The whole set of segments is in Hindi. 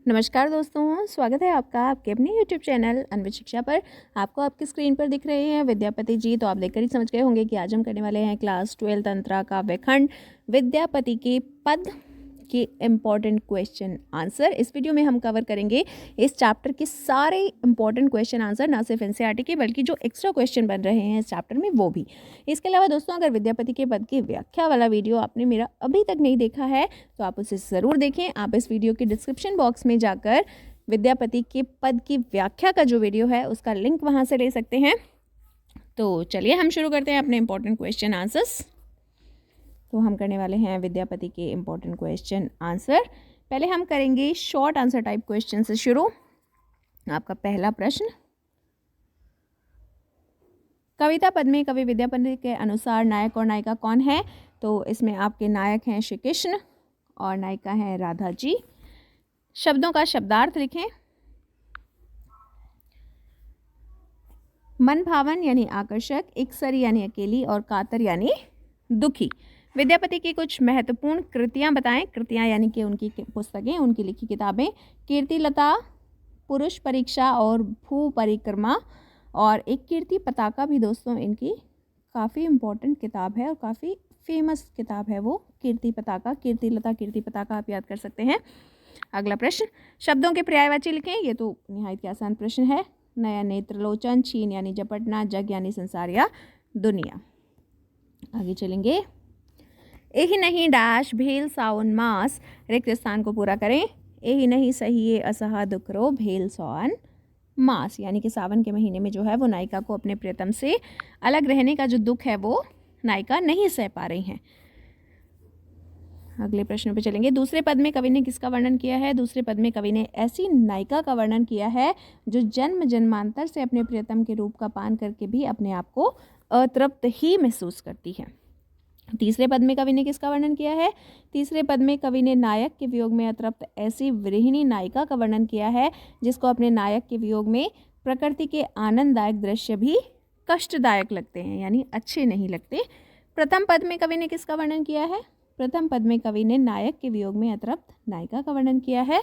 नमस्कार दोस्तों, स्वागत है आपका आपके अपने यूट्यूब चैनल अन्वित शिक्षा पर। आपको आपकी स्क्रीन पर दिख रहे हैं विद्यापति जी, तो आप देखकर ही समझ गए होंगे कि आज हम करने वाले हैं क्लास 12 अंतरा काव्यखंड विद्यापति के पद के इम्पॉर्टेंट क्वेश्चन आंसर। इस वीडियो में हम कवर करेंगे इस चैप्टर के सारे इम्पॉर्टेंट क्वेश्चन आंसर, ना सिर्फ एनसीईआरटी के बल्कि जो एक्स्ट्रा क्वेश्चन बन रहे हैं इस चैप्टर में वो भी। इसके अलावा दोस्तों, अगर विद्यापति के पद की व्याख्या वाला वीडियो आपने मेरा अभी तक नहीं देखा है तो आप उसे ज़रूर देखें। आप इस वीडियो के डिस्क्रिप्शन बॉक्स में जाकर विद्यापति के पद की व्याख्या का जो वीडियो है उसका लिंक वहाँ से ले सकते हैं। तो चलिए हम शुरू करते हैं अपने इम्पॉर्टेंट क्वेश्चन आंसर्स। तो हम करने वाले हैं विद्यापति के इम्पॉर्टेंट क्वेश्चन आंसर। पहले हम करेंगे शॉर्ट आंसर टाइप क्वेश्चन से शुरू। आपका पहला प्रश्न, कविता पद में कवि विद्यापति के अनुसार नायक और नायिका कौन है? तो इसमें आपके नायक हैं श्री कृष्ण और नायिका हैं राधा जी। शब्दों का शब्दार्थ लिखें। मन भावन यानी आकर्षक, इकसरी यानी अकेली और कातर यानी दुखी। विद्यापति की कुछ महत्वपूर्ण कृतियां बताएं। कृतियां यानी कि उनकी पुस्तकें, उनकी लिखी किताबें। कीर्तिलता, पुरुष परीक्षा और भू परिक्रमा, और एक कीर्ति पताका भी दोस्तों इनकी काफ़ी इम्पोर्टेंट किताब है और काफ़ी फेमस किताब है वो कीर्ति पताका। कीर्तिलता, कीर्ति पताका आप याद कर सकते हैं। अगला प्रश्न, शब्दों के पर्यायवाची लिखें। ये तो निहायत ही आसान प्रश्न है। नया, नेत्रलोचन, छीन यानी झपटना, जग यानी संसार या दुनिया। आगे चलेंगे। यही नहीं डैश भेल सावन मास, रिक्त स्थान को पूरा करें। यही नहीं सही असहा दुख रो भेल सावन मास, यानी कि सावन के महीने में जो है वो नायिका को अपने प्रियतम से अलग रहने का जो दुख है वो नायिका नहीं सह पा रही हैं। अगले प्रश्न पे चलेंगे। दूसरे पद में कवि ने किसका वर्णन किया है? दूसरे पद में कवि ने ऐसी नायिका का वर्णन किया है जो जन्म जन्मांतर से अपने प्रियतम के रूप का पान करके भी अपने आप को अतृप्त ही महसूस करती है। तीसरे पद में कवि ने किसका वर्णन किया है? तीसरे पद में कवि ने नायक के वियोग में अतृप्त ऐसी विरहिणी नायिका का वर्णन किया है जिसको अपने नायक के वियोग में प्रकृति के आनंददायक दृश्य भी कष्टदायक लगते हैं, यानी अच्छे नहीं लगते। प्रथम पद में कवि ने किसका वर्णन किया है? प्रथम पद में कवि ने नायक के वियोग में अतृप्त नायिका का वर्णन किया है।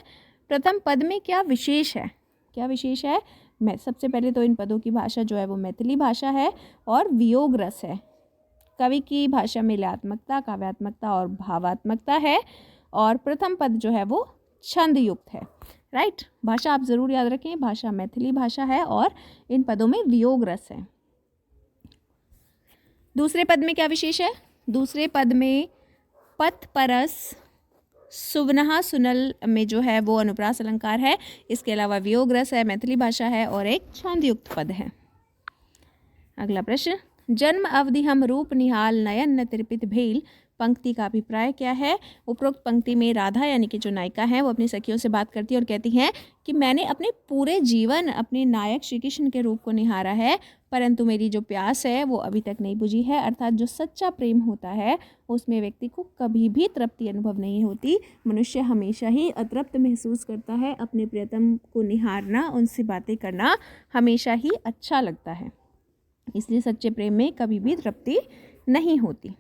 प्रथम पद में क्या विशेष है? क्या विशेष है? सबसे पहले तो इन पदों की भाषा जो है वो मैथिली भाषा है और वियोग रस है। कवि की भाषा में लयात्मकता, काव्यात्मकता और भावात्मकता है, और प्रथम पद जो है वो छंद युक्त है। राइट, भाषा आप जरूर याद रखें, भाषा मैथिली भाषा है और इन पदों में वियोग रस है। दूसरे पद में क्या विशेष है? दूसरे पद में पथ परस, सुवनहा, सुनल में जो है वो अनुप्रास अलंकार है। इसके अलावा वियोग रस है, मैथिली भाषा है और एक छंद युक्त पद है। अगला प्रश्न, जन्म अवधि हम रूप निहाल नयन न त्रिपित भेल, पंक्ति का अभिप्राय क्या है? उपरोक्त पंक्ति में राधा यानी कि जो नायिका है वो अपनी सखियों से बात करती है और कहती हैं कि मैंने अपने पूरे जीवन अपने नायक श्री कृष्ण के रूप को निहारा है, परंतु मेरी जो प्यास है वो अभी तक नहीं बुझी है। अर्थात जो सच्चा प्रेम होता है उसमें व्यक्ति को कभी भी तृप्ति अनुभव नहीं होती। मनुष्य हमेशा ही अतृप्त महसूस करता है। अपने प्रियतम को निहारना, उनसे बातें करना हमेशा ही अच्छा लगता है, इसलिए सच्चे प्रेम में कभी भी तृप्ति नहीं होती।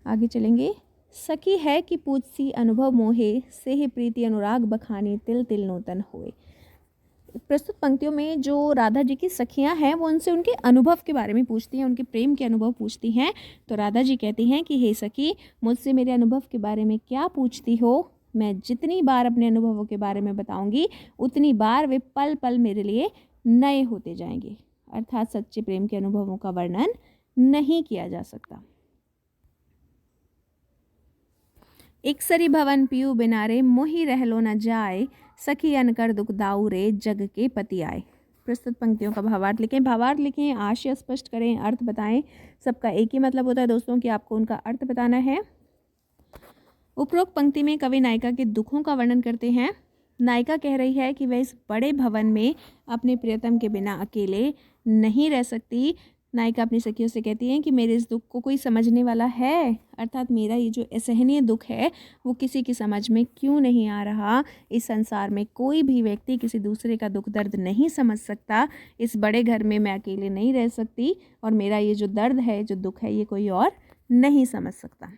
आगे चलेंगे। सखी है कि पूछसी अनुभव मोहे, सेह प्रीति अनुराग बखानी तिल तिल नूतन होए। प्रस्तुत पंक्तियों में जो राधा जी की सखियां हैं वो उनसे उनके अनुभव के बारे में पूछती हैं, उनके प्रेम के अनुभव पूछती हैं। तो राधा जी कहती हैं कि हे सखी, मुझसे मेरे अनुभव के बारे में क्या पूछती हो? मैं जितनी बार अपने अनुभवों के बारे में बताऊंगी उतनी बार वे पल पल मेरे लिए नए होते जाएंगे। अर्थात सच्चे प्रेम के अनुभवों का वर्णन नहीं किया जा सकता। इकसरी भवन पियू बिनारे, मोहि रहलो न जाए, सखी अनकर दुख दाऊ रे, जग के पति आए। प्रस्तुत पंक्तियों का भावार्थ लिखें। भावार्थ लिखें, आशय स्पष्ट करें, अर्थ बताएं। सबका एक ही मतलब होता है दोस्तों कि आपको उनका अर्थ बताना है। उपरोक्त पंक्ति में कवि नायिका के दुखों का वर्णन करते हैं। नायिका कह रही है कि वह इस बड़े भवन में अपने प्रियतम के बिना अकेले नहीं रह सकती। नायिका अपनी सखियों से कहती है कि मेरे इस दुख को कोई समझने वाला है, अर्थात मेरा ये जो असहनीय दुख है वो किसी की समझ में क्यों नहीं आ रहा। इस संसार में कोई भी व्यक्ति किसी दूसरे का दुख दर्द नहीं समझ सकता। इस बड़े घर में मैं अकेले नहीं रह सकती और मेरा ये जो दर्द है, जो दुख है, ये कोई और नहीं समझ सकता।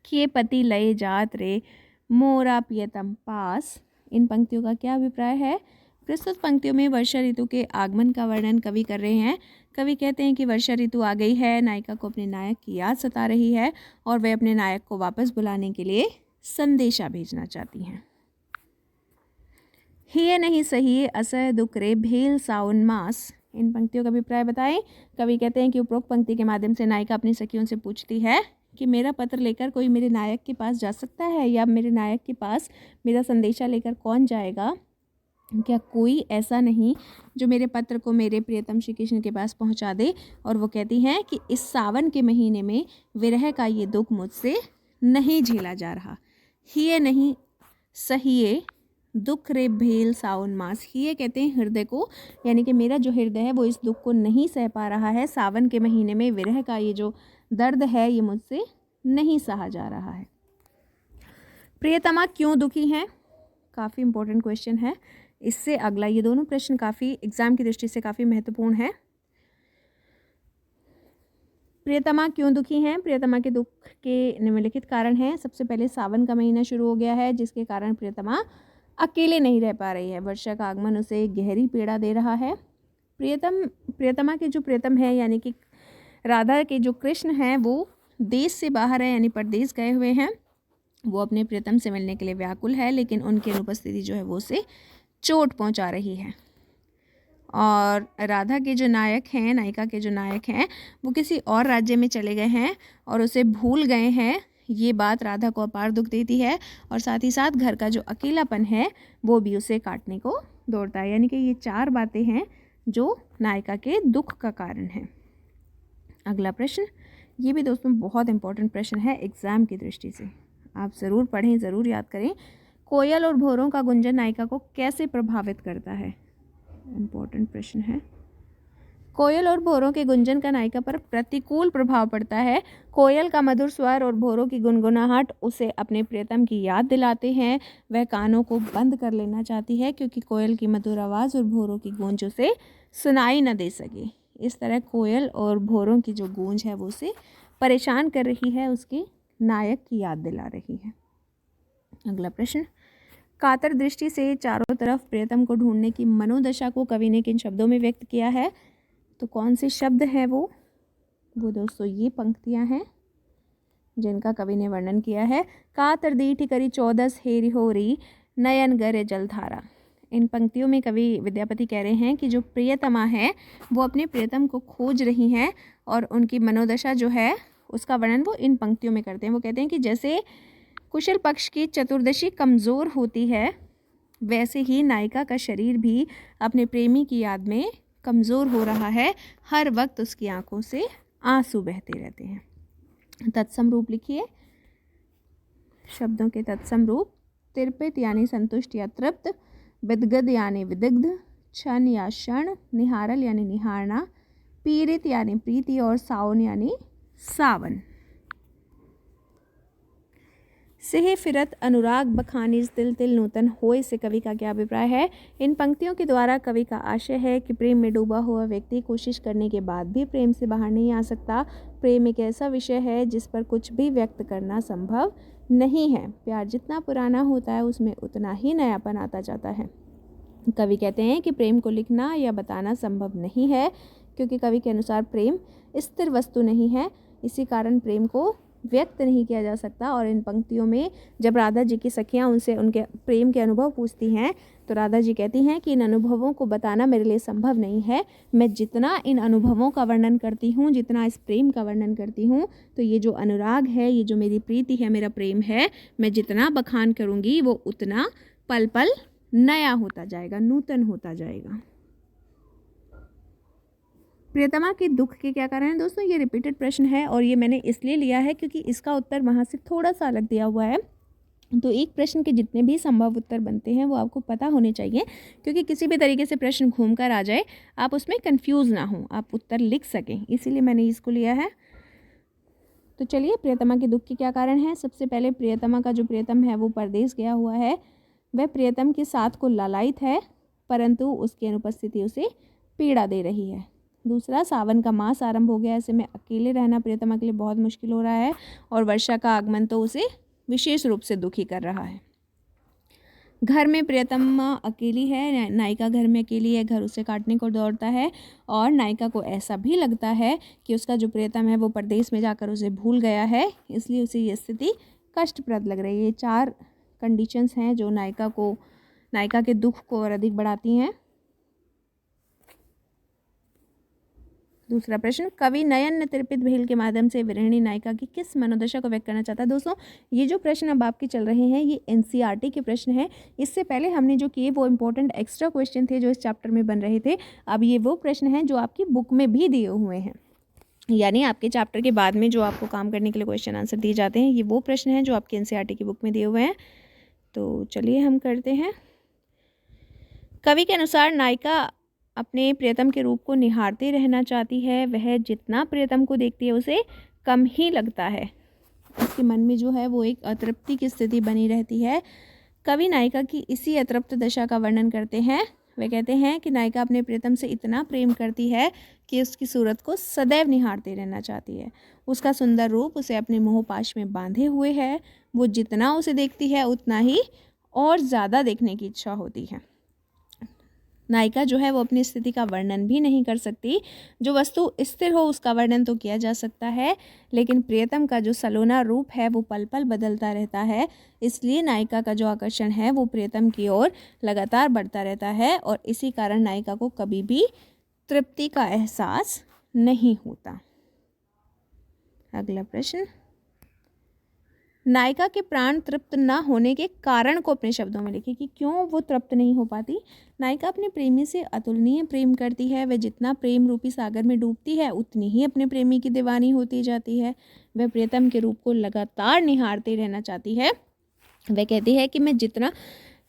किए पति लए जात रे, मोरा प्रियतम पास। इन पंक्तियों का क्या अभिप्राय है? प्रस्तुत पंक्तियों में वर्षा ऋतु के आगमन का वर्णन कवि कर रहे हैं। कवि कहते हैं कि वर्षा ऋतु आ गई है, नायिका को अपने नायक की याद सता रही है और वे अपने नायक को वापस बुलाने के लिए संदेशा भेजना चाहती हैं। हिये नहीं सही असह दुख रे भेल साउन मास। इन पंक्तियों का अभिप्राय बताएं। कवि कहते हैं कि उपरोक्त पंक्ति के माध्यम से नायिका अपनी सखियों से पूछती है कि मेरा पत्र लेकर कोई मेरे नायक के पास जा सकता है, या मेरे नायक के पास मेरा संदेशा लेकर कौन जाएगा? क्या कोई ऐसा नहीं जो मेरे पत्र को मेरे प्रियतम श्री कृष्ण के पास पहुंचा दे? और वो कहती हैं कि इस सावन के महीने में विरह का ये दुख मुझसे नहीं झेला जा रहा। हिये नहीं सहिए दुख रे भेल सावन मास। हिये कहते हैं हृदय को, यानी कि मेरा जो हृदय है वो इस दुख को नहीं सह पा रहा है। सावन के महीने में विरह का ये जो दर्द है ये मुझसे नहीं सहा जा रहा है। प्रियतमा क्यों दुखी हैं? काफ़ी इंपॉर्टेंट क्वेश्चन है। इससे अगला, ये दोनों प्रश्न काफ़ी एग्जाम की दृष्टि से काफ़ी महत्वपूर्ण है। प्रियतमा क्यों दुखी हैं? प्रियतमा के दुख के निम्नलिखित कारण हैं। सबसे पहले सावन का महीना शुरू हो गया है, जिसके कारण प्रियतमा अकेले नहीं रह पा रही है। वर्षा का आगमन उसे गहरी पीड़ा दे रहा है। प्रियतमा के जो प्रियतम है, यानी कि राधा के जो कृष्ण हैं, वो देश से बाहर है, यानी परदेश गए हुए हैं। वो अपने प्रियतम से मिलने के लिए व्याकुल है, लेकिन उनकी अनुपस्थिति जो है वो उसे चोट पहुंचा रही है। और राधा के जो नायक हैं, नायिका के जो नायक हैं, वो किसी और राज्य में चले गए हैं और उसे भूल गए हैं। ये बात राधा को अपार दुख देती है और साथ ही साथ घर का जो अकेलापन है वो भी उसे काटने को दौड़ता है। यानी कि ये चार बातें हैं जो नायिका के दुख का कारण है। अगला प्रश्न, ये भी दोस्तों बहुत इंपॉर्टेंट प्रश्न है एग्ज़ाम की दृष्टि से, आप ज़रूर पढ़ें, ज़रूर याद करें। कोयल और भौरों का गुंजन नायिका को कैसे प्रभावित करता है? इम्पोर्टेंट प्रश्न है। कोयल और भौरों के गुंजन का नायिका पर प्रतिकूल प्रभाव पड़ता है। कोयल का मधुर स्वर और भौरों की गुनगुनाहट उसे अपने प्रियतम की याद दिलाते हैं। वह कानों को बंद कर लेना चाहती है क्योंकि कोयल की मधुर आवाज़ और भौरों की गूंज उसे सुनाई न दे सके। इस तरह कोयल और भौरों की जो गूंज है वो उसे परेशान कर रही है, उसके नायक की याद दिला रही है। अगला प्रश्न, कातर दृष्टि से चारों तरफ प्रियतम को ढूंढने की मनोदशा को कवि ने किन शब्दों में व्यक्त किया है? तो कौन से शब्द हैं वो दोस्तों ये पंक्तियां हैं जिनका कवि ने वर्णन किया है। कातर दीठी करी 14 हेरी होरी नयन गरे जलधारा। इन पंक्तियों में कवि विद्यापति कह रहे हैं कि जो प्रियतमा है वो अपने प्रियतम को खोज रही हैं और उनकी मनोदशा जो है उसका वर्णन वो इन पंक्तियों में करते हैं। वो कहते हैं कि जैसे कुशल पक्ष की चतुर्दशी कमज़ोर होती है, वैसे ही नायिका का शरीर भी अपने प्रेमी की याद में कमज़ोर हो रहा है। हर वक्त उसकी आंखों से आंसू बहते रहते हैं। तत्सम रूप लिखिए। शब्दों के तत्सम रूप, तिरपित यानी संतुष्ट या तृप्त, विदगद यानी विदग्ध, क्षण या क्षण, निहारल यानी निहारना, पीड़ित यानी प्रीति और सावन यानी सावन। सेहे फिरत अनुराग बखानिज तिल तिल नूतन होए से कवि का क्या अभिप्राय है? इन पंक्तियों के द्वारा कवि का आशय है कि प्रेम में डूबा हुआ व्यक्ति कोशिश करने के बाद भी प्रेम से बाहर नहीं आ सकता। प्रेम एक ऐसा विषय है जिस पर कुछ भी व्यक्त करना संभव नहीं है। प्यार जितना पुराना होता है उसमें उतना ही नयापन आता जाता है। कवि कहते हैं कि प्रेम को लिखना या बताना संभव नहीं है क्योंकि कवि के अनुसार प्रेम स्थिर वस्तु नहीं है। इसी कारण प्रेम को व्यक्त नहीं किया जा सकता। और इन पंक्तियों में जब राधा जी की सखियाँ उनसे उनके प्रेम के अनुभव पूछती हैं तो राधा जी कहती हैं कि इन अनुभवों को बताना मेरे लिए संभव नहीं है। मैं जितना इन अनुभवों का वर्णन करती हूँ, जितना इस प्रेम का वर्णन करती हूँ, तो ये जो अनुराग है, ये जो मेरी प्रीति है, मेरा प्रेम है, मैं जितना बखान करूँगी वो उतना पल पल नया होता जाएगा, नूतन होता जाएगा। प्रियतमा के दुख के क्या कारण है? दोस्तों ये रिपीटेड प्रश्न है और ये मैंने इसलिए लिया है क्योंकि इसका उत्तर वहाँ से थोड़ा सा अलग दिया हुआ है। तो एक प्रश्न के जितने भी संभव उत्तर बनते हैं वो आपको पता होने चाहिए, क्योंकि किसी भी तरीके से प्रश्न घूम कर आ जाए आप उसमें कंफ्यूज ना हो, आप उत्तर लिख सकें, इसीलिए मैंने इसको लिया है। तो चलिए, प्रियतमा के दुख के क्या कारण हैं? सबसे पहले प्रियतमा का जो प्रियतम है वो परदेश गया हुआ है। वह प्रियतम के साथ को लालायित है परंतु उसकी अनुपस्थिति उसे पीड़ा दे रही है। दूसरा, सावन का मास आरंभ हो गया, ऐसे में अकेले रहना प्रियतमा के लिए बहुत मुश्किल हो रहा है और वर्षा का आगमन तो उसे विशेष रूप से दुखी कर रहा है। घर में प्रियतमा अकेली है, नायिका घर में अकेली है, घर उसे काटने को दौड़ता है और नायिका को ऐसा भी लगता है कि उसका जो प्रियतम है वो परदेश में जाकर उसे भूल गया है, इसलिए उसे ये स्थिति कष्टप्रद लग रही है। ये 4 कंडीशंस हैं जो नायिका के दुख को और अधिक बढ़ाती हैं। दूसरा प्रश्न, कवि नयन ने तिरपित भेल के माध्यम से विरहिणी नायिका की किस मनोदशा को व्यक्त करना चाहता है। दोस्तों, ये जो प्रश्न अब आपके चल रहे हैं ये एनसीईआरटी के प्रश्न हैं। इससे पहले हमने जो किए वो इंपॉर्टेंट एक्स्ट्रा क्वेश्चन थे जो इस चैप्टर में बन रहे थे। अब ये वो प्रश्न हैं जो आपकी बुक में भी दिए हुए हैं, यानी आपके चैप्टर के बाद में जो आपको काम करने के लिए क्वेश्चन आंसर दिए जाते हैं, ये वो प्रश्न हैं जो आपके एनसीईआरटी की बुक में दिए हुए हैं। तो चलिए हम करते हैं। कवि के अनुसार नायिका अपने प्रियतम के रूप को निहारते रहना चाहती है। वह जितना प्रियतम को देखती है उसे कम ही लगता है। उसके मन में जो है वो एक अतृप्ति की स्थिति बनी रहती है। कवि नायिका की इसी अतृप्त दशा का वर्णन करते हैं। वे कहते हैं कि नायिका अपने प्रियतम से इतना प्रेम करती है कि उसकी सूरत को सदैव निहारते रहना चाहती है। उसका सुंदर रूप उसे अपने मोहपाश में बांधे हुए है। वो जितना उसे देखती है उतना ही और ज़्यादा देखने की इच्छा होती है। नायिका जो है वो अपनी स्थिति का वर्णन भी नहीं कर सकती। जो वस्तु स्थिर हो उसका वर्णन तो किया जा सकता है, लेकिन प्रियतम का जो सलोना रूप है वो पल पल बदलता रहता है। इसलिए नायिका का जो आकर्षण है वो प्रियतम की ओर लगातार बढ़ता रहता है और इसी कारण नायिका को कभी भी तृप्ति का एहसास नहीं होता। अगला प्रश्न, नायिका के प्राण तृप्त न होने के कारण को अपने शब्दों में लिखिए कि क्यों वो तृप्त नहीं हो पाती। नायिका अपने प्रेमी से अतुलनीय प्रेम करती है। वह जितना प्रेम रूपी सागर में डूबती है उतनी ही अपने प्रेमी की दीवानी होती जाती है। वह प्रियतम के रूप को लगातार निहारते रहना चाहती है। वह कहती है कि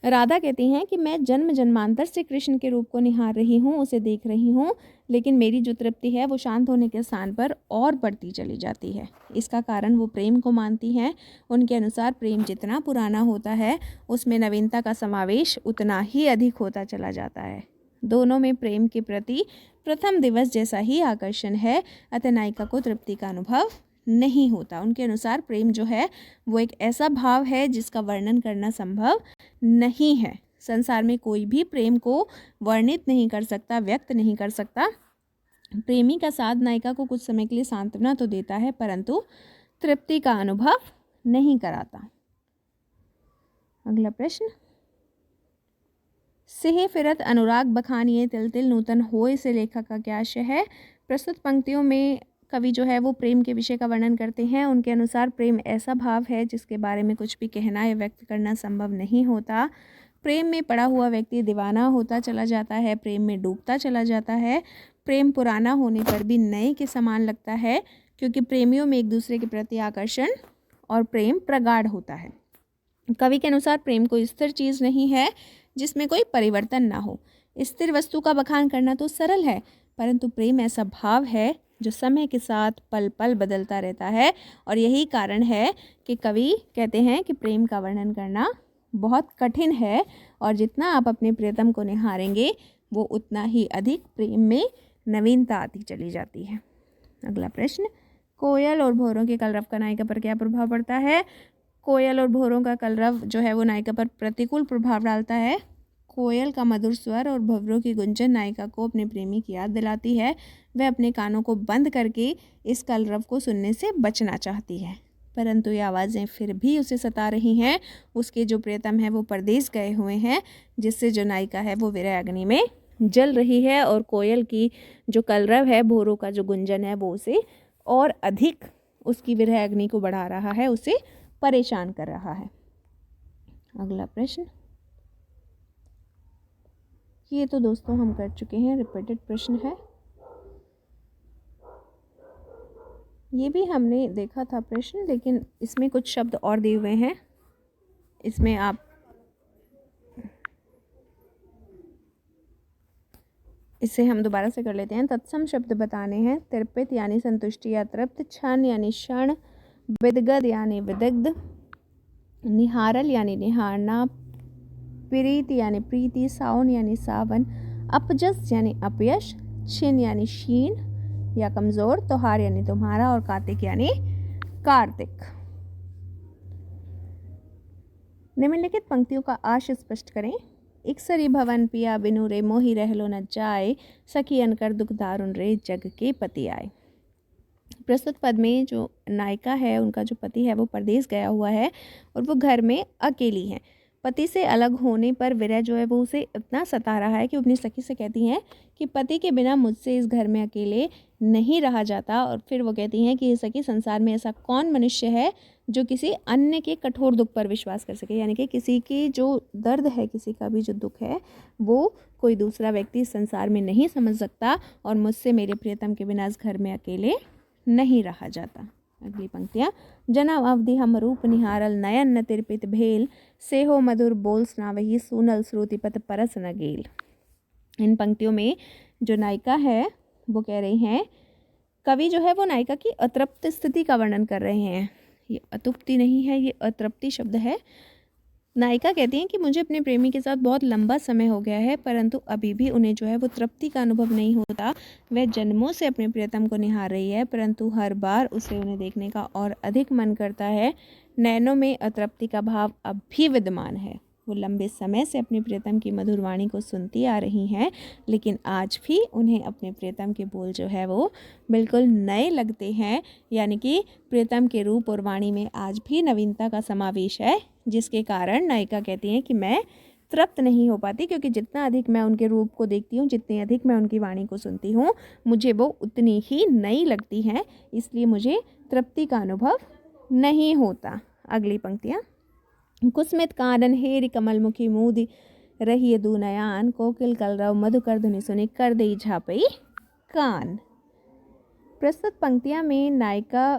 राधा कहती हैं कि मैं जन्म जन्मांतर से कृष्ण के रूप को निहार रही हूँ, उसे देख रही हूँ, लेकिन मेरी जो तृप्ति है वो शांत होने के स्थान पर और बढ़ती चली जाती है। इसका कारण वो प्रेम को मानती हैं। उनके अनुसार प्रेम जितना पुराना होता है उसमें नवीनता का समावेश उतना ही अधिक होता चला जाता है। दोनों में प्रेम के प्रति प्रथम दिवस जैसा ही आकर्षण है, अतः नायिका को तृप्ति का अनुभव नहीं होता। उनके अनुसार प्रेम जो है वो एक ऐसा भाव है जिसका वर्णन करना संभव नहीं है। संसार में कोई भी प्रेम को वर्णित नहीं कर सकता, व्यक्त नहीं कर सकता। प्रेमी का साथ नायिका को कुछ समय के लिए सांत्वना तो देता है परंतु तृप्ति का अनुभव नहीं कराता। अगला प्रश्न, सेहे फिरत अनुराग बखानिए तिल तिल नूतन होए से लेखक का क्या आशय है। प्रस्तुत पंक्तियों में कवि जो है वो प्रेम के विषय का वर्णन करते हैं। उनके अनुसार प्रेम ऐसा भाव है जिसके बारे में कुछ भी कहना या व्यक्त करना संभव नहीं होता। प्रेम में पड़ा हुआ व्यक्ति दीवाना होता चला जाता है, प्रेम में डूबता चला जाता है। प्रेम पुराना होने पर भी नए के समान लगता है क्योंकि प्रेमियों में एक दूसरे के प्रति आकर्षण और प्रेम प्रगाढ़ होता है। कवि के अनुसार प्रेम कोई स्थिर चीज़ नहीं है जिसमें कोई परिवर्तन ना हो। स्थिर वस्तु का बखान करना तो सरल है, परंतु प्रेम ऐसा भाव है जो समय के साथ पल पल बदलता रहता है और यही कारण है कि कवि कहते हैं कि प्रेम का वर्णन करना बहुत कठिन है और जितना आप अपने प्रियतम को निहारेंगे वो उतना ही अधिक प्रेम में नवीनता आती चली जाती है। अगला प्रश्न, कोयल और भौरों के कलरव का नायिका पर क्या प्रभाव पड़ता है। कोयल और भौरों का कलरव जो है वो नायिका पर प्रतिकूल प्रभाव डालता है। कोयल का मधुर स्वर और भंवरों की गुंजन नायिका को अपने प्रेमी की याद दिलाती है। वह अपने कानों को बंद करके इस कलरव को सुनने से बचना चाहती है, परंतु ये आवाज़ें फिर भी उसे सता रही हैं। उसके जो प्रियतम है वो परदेश गए हुए हैं, जिससे जो नायिका है वो विरह अग्नि में जल रही है और कोयल की जो कलरव है, भौरों का जो गुंजन है वो उसे और अधिक उसकी विरह अग्नि को बढ़ा रहा है, उसे परेशान कर रहा है। अगला प्रश्न, ये तो दोस्तों हम कर चुके हैं, रिपीटेड प्रश्न है। ये भी हमने देखा था प्रश्न, लेकिन इसमें कुछ शब्द और दिए हुए हैं। इसमें आप इसे हम दोबारा से कर लेते हैं। तत्सम शब्द बताने हैं। तृप्त यानी संतुष्टि या तृप्त, क्षण यानी क्षण, विदगद यानी विदग्ध, निहारल यानी निहारना, प्रीति यानी प्रीति, सावन यानी सावन, अपजस यानी अपयश, छिन यानी क्षीण या कमज़ोर, त्योहार यानी तुम्हारा और कार्तिक यानी कार्तिक। निम्नलिखित पंक्तियों का आश स्पष्ट करें। इकसरी भवन पिया बिनु रे मोहि रहलो न जाए, सखी अनकर दुख दारुण रे जग के पति आए। प्रस्तुत पद में जो नायिका है, उनका जो पति है वो परदेश गया हुआ है और वो घर में अकेली है। पति से अलग होने पर विरह जो है वो उसे इतना सता रहा है कि अपनी सखी से कहती हैं कि पति के बिना मुझसे इस घर में अकेले नहीं रहा जाता। और फिर वो कहती हैं कि सखी, संसार में ऐसा कौन मनुष्य है जो किसी अन्य के कठोर दुख पर विश्वास कर सके, यानी कि किसी की जो दर्द है, किसी का भी जो दुख है वो कोई दूसरा व्यक्ति इस संसार में नहीं समझ सकता, और मुझसे मेरे प्रियतम के बिना इस घर में अकेले नहीं रहा जाता। अगली पंक्तियाँ। जनम अवधि हम रूप निहारल, नयन न तिरपित भेल, से हो मधुर बोल सुनावही, सुनल श्रुति पत परस न गेल। इन पंक्तियों में जो नायिका है वो कह रही हैं, कवि जो है वो नायिका की अतृप्त स्थिति का वर्णन कर रहे हैं। ये अतुप्ति नहीं है, ये अतृप्ति शब्द है। नायिका कहती हैं कि मुझे अपने प्रेमी के साथ बहुत लंबा समय हो गया है, परंतु अभी भी उन्हें जो है वो तृप्ति का अनुभव नहीं होता। वह जन्मों से अपने प्रियतम को निहार रही है, परंतु हर बार उसे उन्हें देखने का और अधिक मन करता है। नैनों में अतृप्ति का भाव अब भी विद्यमान है। वो लंबे समय से अपने प्रियतम की मधुर वाणी को सुनती आ रही हैं, लेकिन आज भी उन्हें अपने प्रियतम के बोल जो है वो बिल्कुल नए लगते हैं, यानी कि प्रियतम के रूप और वाणी में आज भी नवीनता का समावेश है, जिसके कारण नायिका कहती हैं कि मैं तृप्त नहीं हो पाती, क्योंकि जितना अधिक मैं उनके रूप को देखती हूँ, जितनी अधिक मैं उनकी वाणी को सुनती हूँ, मुझे वो उतनी ही नई लगती हैं, इसलिए मुझे तृप्ति का अनुभव नहीं होता। अगली पंक्तियाँ। कुस्मित कानन हेरि कमलमुखी मूदि रही दू नयान, कोकिल कलरव मधुकर धुनि सुनि कर दई झापई कान। प्रस्तुत पंक्तियाँ में नायिका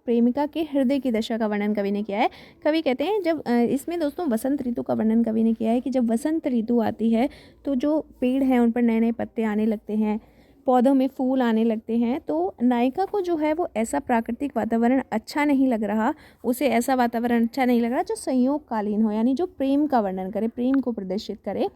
प्रेमिका के हृदय की दशा का वर्णन कवि ने किया है। कवि कहते हैं जब इसमें दोस्तों वसंत ऋतु का वर्णन कवि ने किया है कि जब वसंत ऋतु आती है तो जो पेड़ हैं उन पर नए नए पत्ते आने लगते हैं, पौधों में फूल आने लगते हैं, तो नायिका को जो है वो ऐसा प्राकृतिक वातावरण अच्छा नहीं लग रहा, उसे ऐसा वातावरण अच्छा नहीं लग रहा जो संयोगकालीन हो, यानी जो प्रेम का वर्णन करे, प्रेम को प्रदर्शित करे,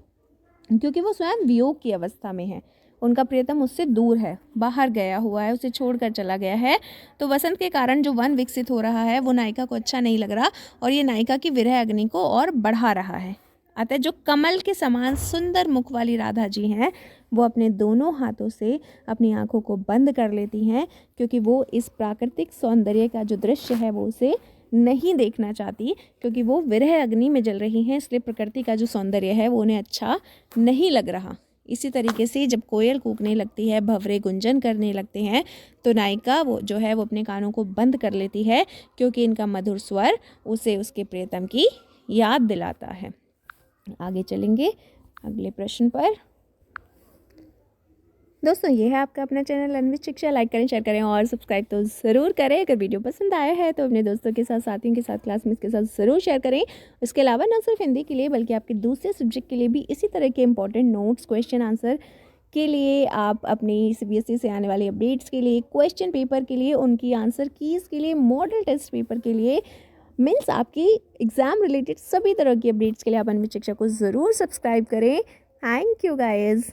क्योंकि वो स्वयं वियोग की अवस्था में है। उनका प्रियतम उससे दूर है, बाहर गया हुआ है, उसे छोड़कर चला गया है। तो वसंत के कारण जो वन विकसित हो रहा है वो नायिका को अच्छा नहीं लग रहा, और ये नायिका की विरह अग्नि को और बढ़ा रहा है। अतः जो कमल के समान सुंदर मुख वाली राधा जी हैं, वो अपने दोनों हाथों से अपनी आंखों को बंद कर लेती हैं, क्योंकि वो इस प्राकृतिक सौंदर्य का जो दृश्य है वो उसे नहीं देखना चाहती, क्योंकि वो विरह अग्नि में जल रही हैं, इसलिए प्रकृति का जो सौंदर्य है वो उन्हें अच्छा नहीं लग रहा। इसी तरीके से जब कोयल कूकने लगती है, भंवरे गुंजन करने लगते हैं, तो नायिका वो जो है वो अपने कानों को बंद कर लेती है, क्योंकि इनका मधुर स्वर उसे उसके प्रियतम की याद दिलाता है। आगे चलेंगे अगले प्रश्न पर। दोस्तों ये है आपका अपना चैनल अन्वित शिक्षा। लाइक करें, शेयर करें और सब्सक्राइब तो ज़रूर करें। अगर वीडियो पसंद आया है तो अपने दोस्तों के साथ, साथियों के साथ, क्लासमेट्स के साथ ज़रूर शेयर करें। इसके अलावा न सिर्फ हिंदी के लिए बल्कि आपके दूसरे सब्जेक्ट के लिए भी इसी तरह के इंपॉर्टेंट नोट्स, क्वेश्चन आंसर के लिए, आप अपनी CBSE से आने वाले अपडेट्स के लिए, क्वेश्चन पेपर के लिए, उनकी आंसर कीज़ के लिए, मॉडल टेस्ट पेपर के लिए, मीन्स आपकी एग्ज़ाम रिलेटेड सभी तरह की अपडेट्स के लिए आप अन्वित शिक्षा को ज़रूर सब्सक्राइब करें। Thank you guys.